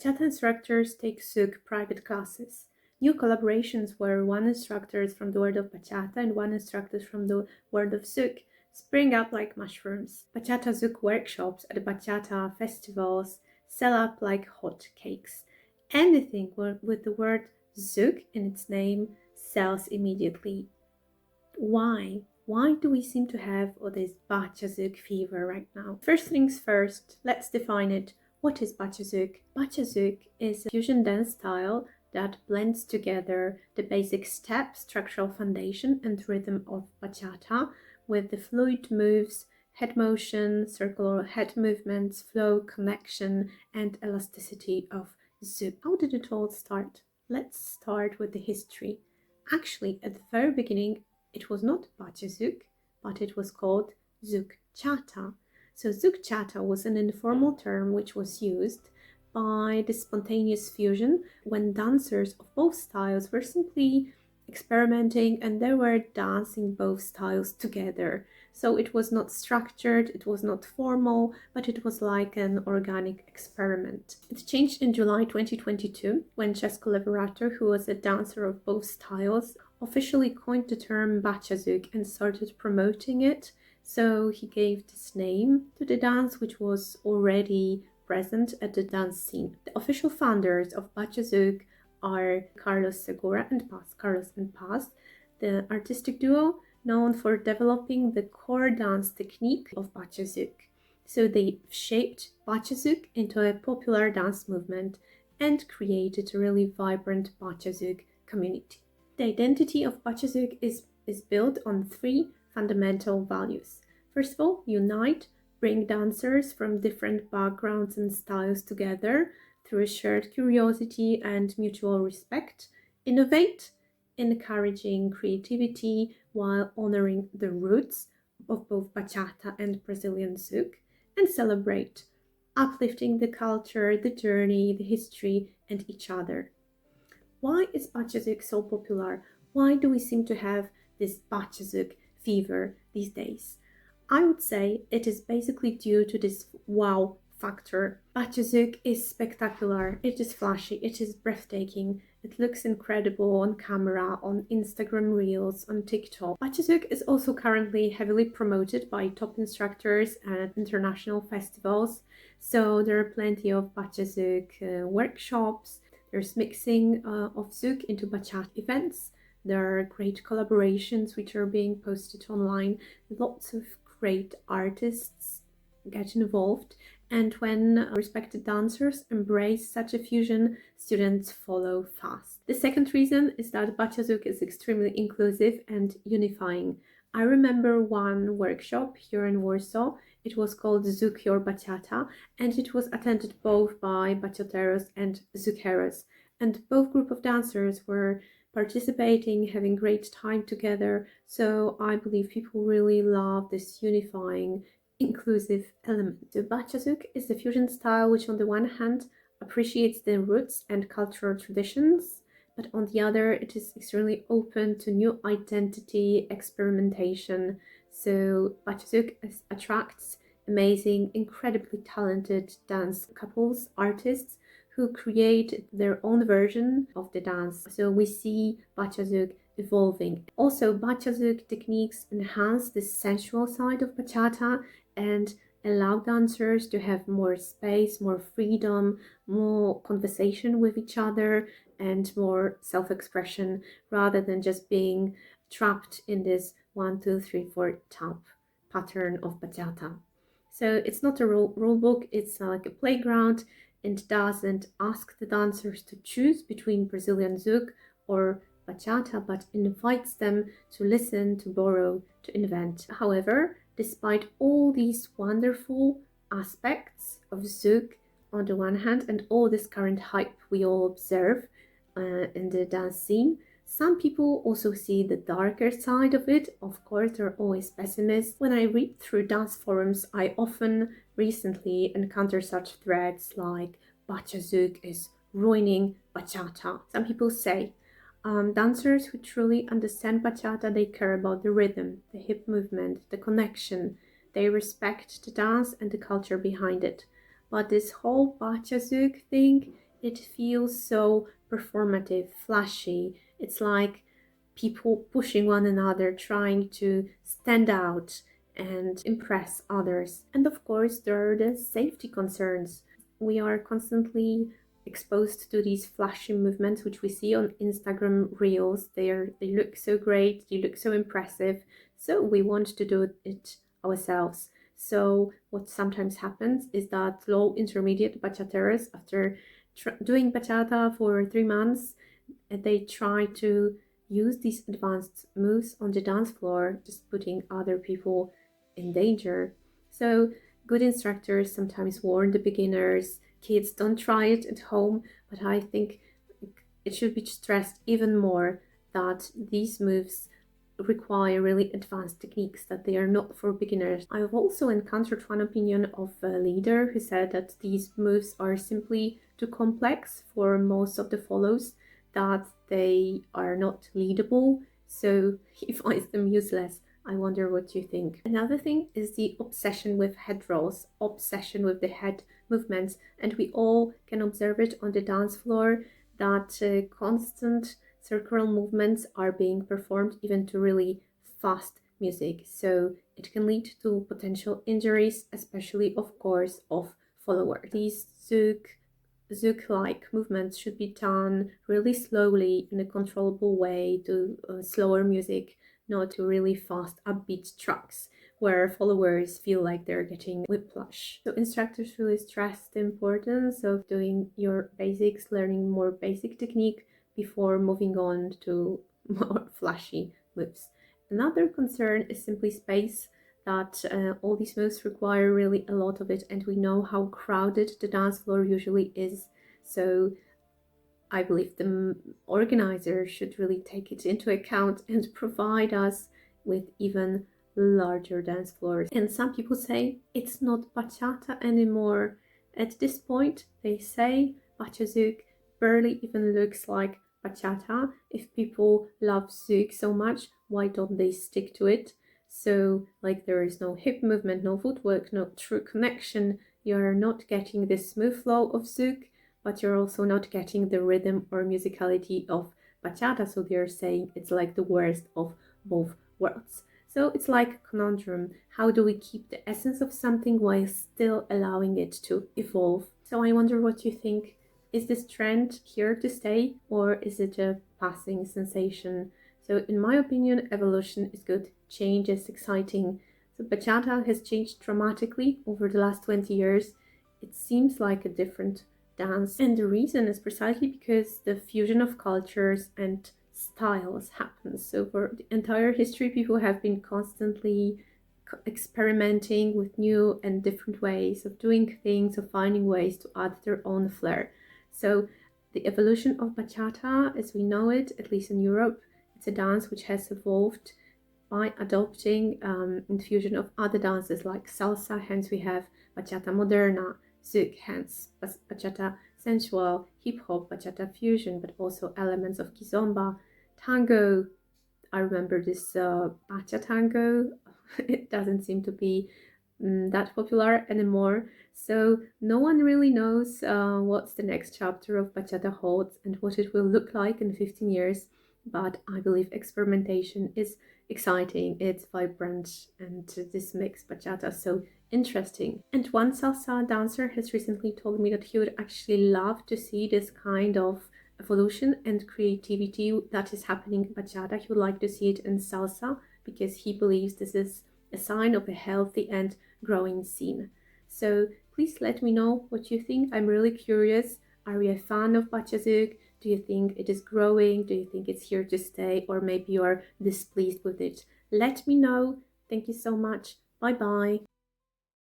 Bachata instructors take zouk private classes. New collaborations where one instructor is from the world of bachata and one instructor is from the world of zouk spring up like mushrooms. Bachata zouk workshops at bachata festivals sell up like hot cakes. Anything with the word zouk in its name sells immediately. Why? Why do we seem to have all this Bachazouk fever right now? First things first, let's define it. What is Bachazouk? Bachazouk is a fusion dance style that blends together the basic step, structural foundation, and rhythm of bachata with the fluid moves, head motion, circular head movements, flow, connection, and elasticity of zouk. How did it all start? Let's start with the history. Actually, at the very beginning, it was not Bachazouk, but it was called Zoukchata. So Zoukchata was an informal term which was used by the spontaneous fusion when dancers of both styles were simply experimenting and they were dancing both styles together. So it was not structured, it was not formal, but it was like an organic experiment. It changed in July 2022 when Chesco Leveratto, who was a dancer of both styles, officially coined the term Bachazouk and started promoting it. So he gave this name to the dance, which was already present at the dance scene. The official founders of Bachazouk are Carlos Segura and Paz, the artistic duo known for developing the core dance technique of Bachazouk. So they shaped Bachazouk into a popular dance movement and created a really vibrant Bachazouk community. The identity of Bachazouk is built on three fundamental values. First of all, unite, bring dancers from different backgrounds and styles together through a shared curiosity and mutual respect. Innovate, encouraging creativity while honoring the roots of both bachata and Brazilian zouk. And celebrate, uplifting the culture, the journey, the history, and each other. Why is Bachazouk so popular? Why do we seem to have this Bachazouk fever these days? I would say it is basically due to this wow factor. Bachazouk is spectacular, it is flashy, it is breathtaking, it looks incredible on camera, on Instagram Reels, on TikTok. Bachazouk is also currently heavily promoted by top instructors at international festivals, so there are plenty of Bachazouk workshops. There's mixing of zouk into bachata events. There are great collaborations which are being posted online. Lots of great artists get involved. And when respected dancers embrace such a fusion, students follow fast. The second reason is that Bachazouk is extremely inclusive and unifying. I remember one workshop here in Warsaw. It was called Zouk Your Bachata, and it was attended both by bachateros and zoukeros. And both group of dancers were participating, having great time together. So I believe people really love this unifying, inclusive element. The Bachazouk is the fusion style which on the one hand appreciates the roots and cultural traditions, but on the other it is extremely open to new identity experimentation. So Bachazouk attracts amazing, incredibly talented dance couples, artists who create their own version of the dance. So we see Bachazouk evolving. Also, Bachazouk techniques enhance the sensual side of bachata and allow dancers to have more space, more freedom, more conversation with each other, and more self-expression rather than just being trapped in this 1, 2, 3, 4 tap pattern of bachata. So it's not a rule book, it's like a playground and doesn't ask the dancers to choose between Brazilian zouk or bachata, but invites them to listen, to borrow, to invent. However, despite all these wonderful aspects of zouk on the one hand and all this current hype we all observe in the dance scene, some people also see the darker side of it. Of course, there are always pessimists. When I read through dance forums, I often recently encounter such threads like Bachazouk is ruining bachata. Some people say dancers who truly understand bachata, they care about the rhythm, the hip movement, the connection. They respect the dance and the culture behind it. But this whole Bachazouk thing It feels so performative, flashy. It's like people pushing one another, trying to stand out and impress others. And of course, there are the safety concerns. We are constantly exposed to these flashy movements which we see on Instagram reels. They look so great, they look so impressive. So we want to do it ourselves. So what sometimes happens is that low intermediate bachateros, after doing bachata for 3 months, they try to use these advanced moves on the dance floor, just putting other people in danger. So good instructors sometimes warn the beginners, kids, don't try it at home, but I think it should be stressed even more that these moves require really advanced techniques, that they are not for beginners. I've also encountered one opinion of a leader who said that these moves are simply too complex for most of the follows, that they are not leadable, so he finds them useless. I wonder what you think. Another thing is the obsession with head rolls, obsession with the head movements, and we all can observe it on the dance floor, that constant circular movements are being performed even to really fast music. So it can lead to potential injuries, especially, of course, of followers. These zouk-like movements should be done really slowly in a controllable way to slower music, not to really fast upbeat tracks where followers feel like they're getting whiplash. So instructors really stress the importance of doing your basics, learning more basic technique before moving on to more flashy moves. Another concern is simply space, that all these moves require really a lot of it, and we know how crowded the dance floor usually is. So I believe the organizer should really take it into account and provide us with even larger dance floors. And some people say it's not bachata anymore. At this point, they say Bachazouk barely even looks like bachata. If people love zouk so much, why don't they stick to it? So, like, there is no hip movement, no footwork, no true connection. You're not getting the smooth flow of zouk, but you're also not getting the rhythm or musicality of bachata. So they're saying it's like the worst of both worlds. So it's like a conundrum. How do we keep the essence of something while still allowing it to evolve? So I wonder what you think. Is this trend here to stay, or is it a passing sensation? So in my opinion, evolution is good. Change is exciting. So bachata has changed dramatically over the last 20 years. It seems like a different dance, and the reason is precisely because the fusion of cultures and styles happens. So for the entire history, people have been constantly experimenting with new and different ways of doing things, of finding ways to add their own flair. So the evolution of bachata as we know it, at least in Europe, it's a dance which has evolved by adopting infusion of other dances like salsa. Hence we have bachata moderna, zouk, hence bachata sensual, hip-hop, bachata fusion, but also elements of kizomba, tango. I remember this bacha tango. It doesn't seem to be that popular anymore. So no one really knows what's the next chapter of bachata holds and what it will look like in 15 years. But I believe experimentation is exciting, it's vibrant, and this makes bachata so interesting. And one salsa dancer has recently told me that he would actually love to see this kind of evolution and creativity that is happening in bachata. He would like to see it in salsa because he believes this is a sign of a healthy and growing scene. So please let me know what you think. I'm really curious. Are you a fan of Bachazouk? Do you think it is growing? Do you think it's here to stay? Or maybe you're displeased with it? Let me know. Thank you so much. Bye bye.